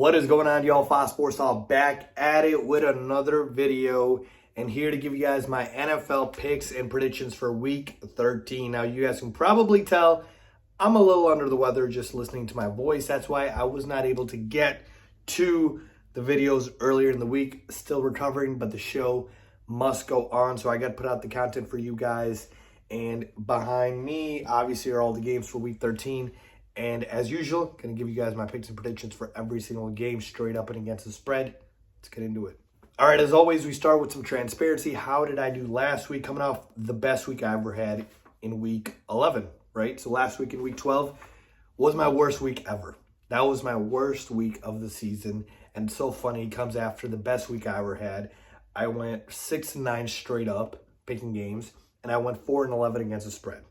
What is going on, y'all? Fox Sports all back at it with another video, and here to give you guys my NFL picks and predictions for Week 13. Now, you guys can probably tell I'm a little under the weather just listening to my voice. That's why I was not able to get to the videos earlier in the week. Still recovering, but the show must go on, so I got to put out the content for you guys. And behind me, obviously, are all the games for Week 13. And as usual, going to give you guys my picks and predictions for every single game, straight up and against the spread. Let's get into it. All right, as always, we start with some transparency. How did I do last week? Coming off the best week I ever had in Week 11, right? So last week in Week 12 was my worst week ever. That was my worst week of the season. And so funny, it comes after the best week I ever had. I went 6-9 straight up picking games, and I went 4-11 against the spread.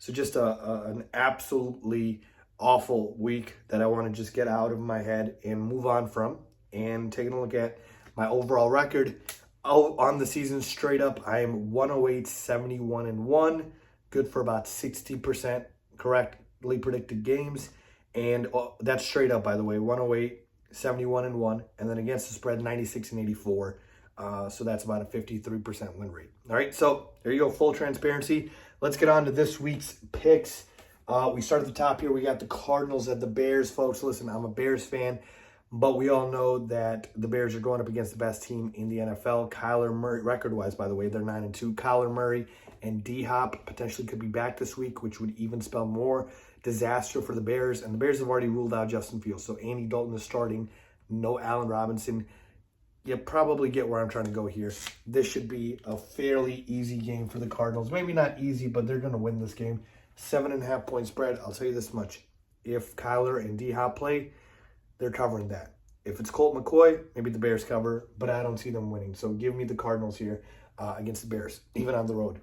So just an absolutely awful week that I want to just get out of my head and move on from. And taking a look at my overall record on the season straight up, I am 108, 71-1, good for about 60% correctly predicted games. And that's straight up, by the way, 108, 71-1, and then against the spread, 96-84. So that's about a 53% win rate. All right, so there you go, full transparency. Let's get on to this week's picks. We start at the top here. We got the Cardinals at the Bears, folks. Listen, I'm a Bears fan, but we all know that the Bears are going up against the best team in the NFL. Kyler Murray, record-wise, by the way, they're 9-2. Kyler Murray and D-Hop potentially could be back this week, which would even spell more disaster for the Bears. And the Bears have already ruled out Justin Fields. So Andy Dalton is starting. No Allen Robinson. You probably get where I'm trying to go here. This should be a fairly easy game for the Cardinals. Maybe not easy, but they're going to win this game. 7.5 point spread. I'll tell you this much. If Kyler and D-Hop play, they're covering that. If it's Colt McCoy, maybe the Bears cover, but I don't see them winning. So give me the Cardinals here against the Bears, even on the road.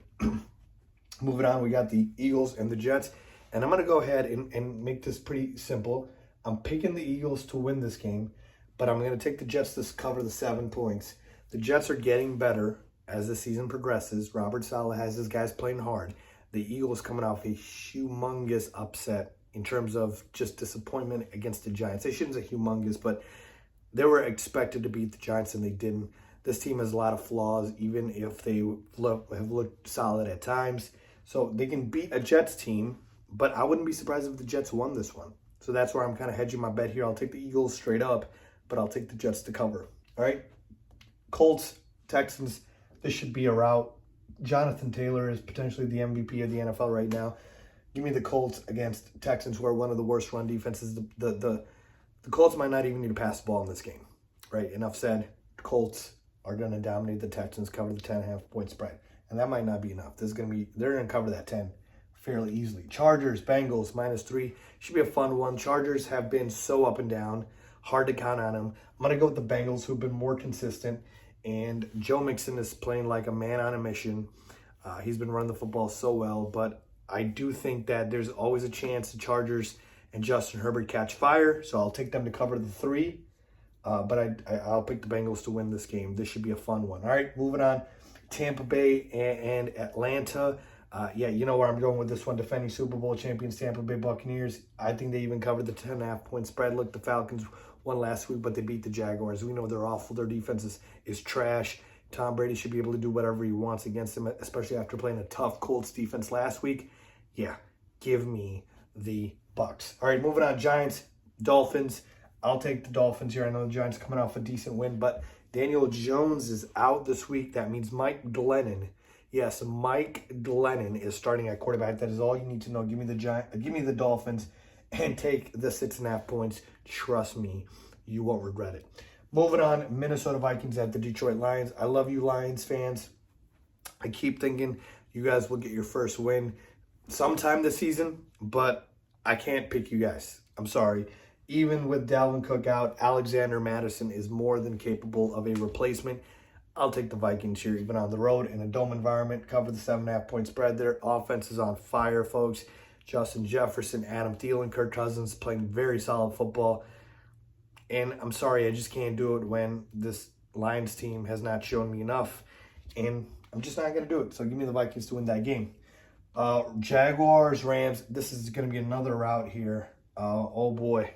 Moving on, we got the Eagles and the Jets. And I'm going to go ahead and make this pretty simple. I'm picking the Eagles to win this game, but I'm going to take the Jets to cover the 7 points. The Jets are getting better as the season progresses. Robert Saleh has his guys playing hard. The Eagles coming off a humongous upset in terms of just disappointment against the Giants. They shouldn't say humongous, but they were expected to beat the Giants and they didn't. This team has a lot of flaws, even if they have looked solid at times. So they can beat a Jets team, but I wouldn't be surprised if the Jets won this one. So that's where I'm kind of hedging my bet here. I'll take the Eagles straight up, but I'll take the Jets to cover. All right? Colts, Texans, this should be a rout. Jonathan Taylor is potentially the MVP of the NFL right now. Give me the Colts against Texans, who are one of the worst run defenses. The Colts might not even need to pass the ball in this game. Right? Enough said. The Colts are going to dominate the Texans, cover the 10.5 point spread. And that might not be enough. They're going to cover that 10 fairly easily. Chargers, Bengals, -3. Should be a fun one. Chargers have been so up and down. Hard to count on them. I'm going to go with the Bengals, who've been more consistent. And Joe Mixon is playing like a man on a mission. He's been running the football so well. But I do think that there's always a chance the Chargers and Justin Herbert catch fire. So I'll take them to cover the 3. But I'll pick the Bengals to win this game. This should be a fun one. All right, moving on. Tampa Bay and Atlanta. Yeah, you know where I'm going with this one. Defending Super Bowl champions, Tampa Bay Buccaneers. I think they even covered the 10.5 point spread. Look, the Falcons won last week, but they beat the Jaguars. We know they're awful. Their defense is trash. Tom Brady should be able to do whatever he wants against them, especially after playing a tough Colts defense last week. Yeah, give me the Bucs. All right, moving on. Giants, Dolphins. I'll take the Dolphins here. I know the Giants are coming off a decent win, but Daniel Jones is out this week. That means Mike Glennon. Yes, Mike Glennon is starting at quarterback. That is all you need to know. Give me the Dolphins and take the 6.5 points. Trust me, you won't regret it. Moving on, Minnesota Vikings at the Detroit Lions. I love you, Lions fans. I keep thinking you guys will get your first win sometime this season, but I can't pick you guys. I'm sorry. Even with Dalvin Cook out, Alexander Madison is more than capable of a replacement. I'll take the Vikings here, even on the road in a dome environment. Cover the 7.5 point spread. Their offense is on fire, folks. Justin Jefferson, Adam Thielen, Kirk Cousins playing very solid football. And I'm sorry, I just can't do it when this Lions team has not shown me enough. And I'm just not going to do it. So give me the Vikings to win that game. Jaguars, Rams. This is going to be another rout here. Oh, boy.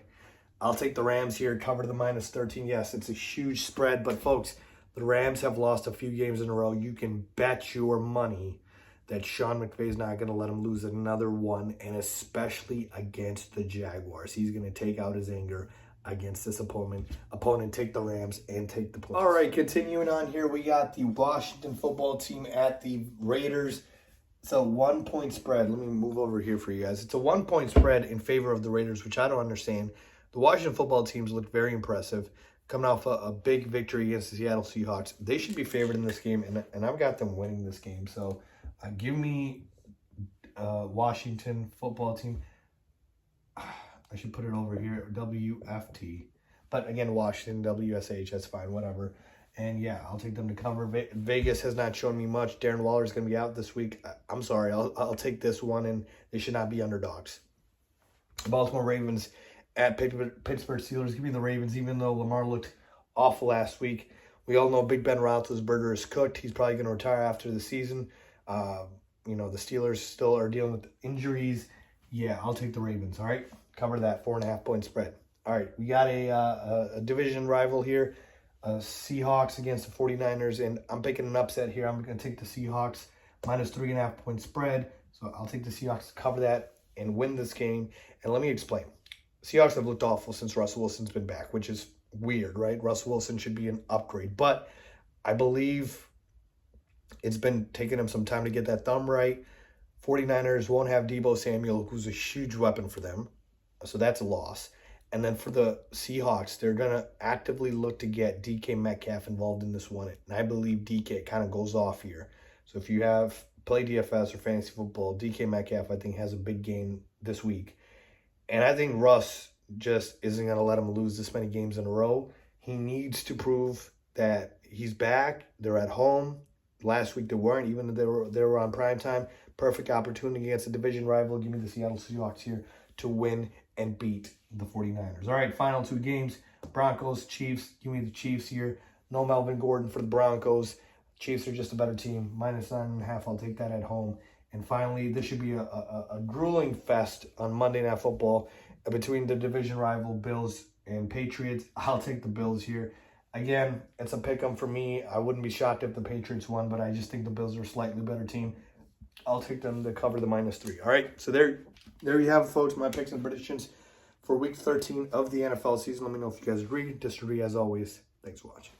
I'll take the Rams here, cover the -13. Yes, it's a huge spread, but folks, the Rams have lost a few games in a row. You can bet your money that Sean McVay is not going to let him lose another one, and especially against the Jaguars. He's going to take out his anger against this opponent, take the Rams, and take the points. All right, continuing on here, we got the Washington football team at the Raiders. It's a 1-point spread. Let me move over here for you guys. It's a 1-point spread in favor of the Raiders, which I don't understand. The Washington football teams look very impressive, coming off a big victory against the Seattle Seahawks. They should be favored in this game, and I've got them winning this game. So give me Washington football team. I should put it over here, WFT. But again, Washington, WSH, that's fine, whatever. And yeah, I'll take them to cover. Vegas has not shown me much. Darren Waller is going to be out this week. I'm sorry, I'll take this one, and they should not be underdogs. Baltimore Ravens at Pittsburgh Steelers. Give me the Ravens, even though Lamar looked awful last week. We all know Big Ben Roethlisberger is cooked. He's probably going to retire after the season. The Steelers still are dealing with injuries. Yeah, I'll take the Ravens, all right? Cover that 4.5-point spread. All right, we got a division rival here, Seahawks against the 49ers, and I'm picking an upset here. I'm going to take the Seahawks -3.5-point spread, so I'll take the Seahawks to cover that and win this game. And let me explain. Seahawks have looked awful since Russell Wilson's been back, which is weird, right? Russell Wilson should be an upgrade, but I believe it's been taking him some time to get that thumb right. 49ers won't have Deebo Samuel, who's a huge weapon for them. So that's a loss. And then for the Seahawks, they're going to actively look to get DK Metcalf involved in this one. And I believe DK kind of goes off here. So if you have play DFS or fantasy football, DK Metcalf, I think, has a big game this week. And I think Russ just isn't going to let him lose this many games in a row. He needs to prove that he's back. They're at home. Last week they weren't, even though they were on primetime. Perfect opportunity against a division rival. Give me the Seattle Seahawks here to win and beat the 49ers. All right, final two games. Broncos, Chiefs. Give me the Chiefs here. No Melvin Gordon for the Broncos. Chiefs are just a better team. -9.5. I'll take that at home. And finally, this should be a grueling fest on Monday Night Football between the division rival Bills and Patriots. I'll take the Bills here. Again, it's a pick-em for me. I wouldn't be shocked if the Patriots won, but I just think the Bills are a slightly better team. I'll take them to cover the -3. All right, so there you have it, folks, my picks and predictions for Week 13 of the NFL season. Let me know if you guys agree, disagree. As always, thanks for watching.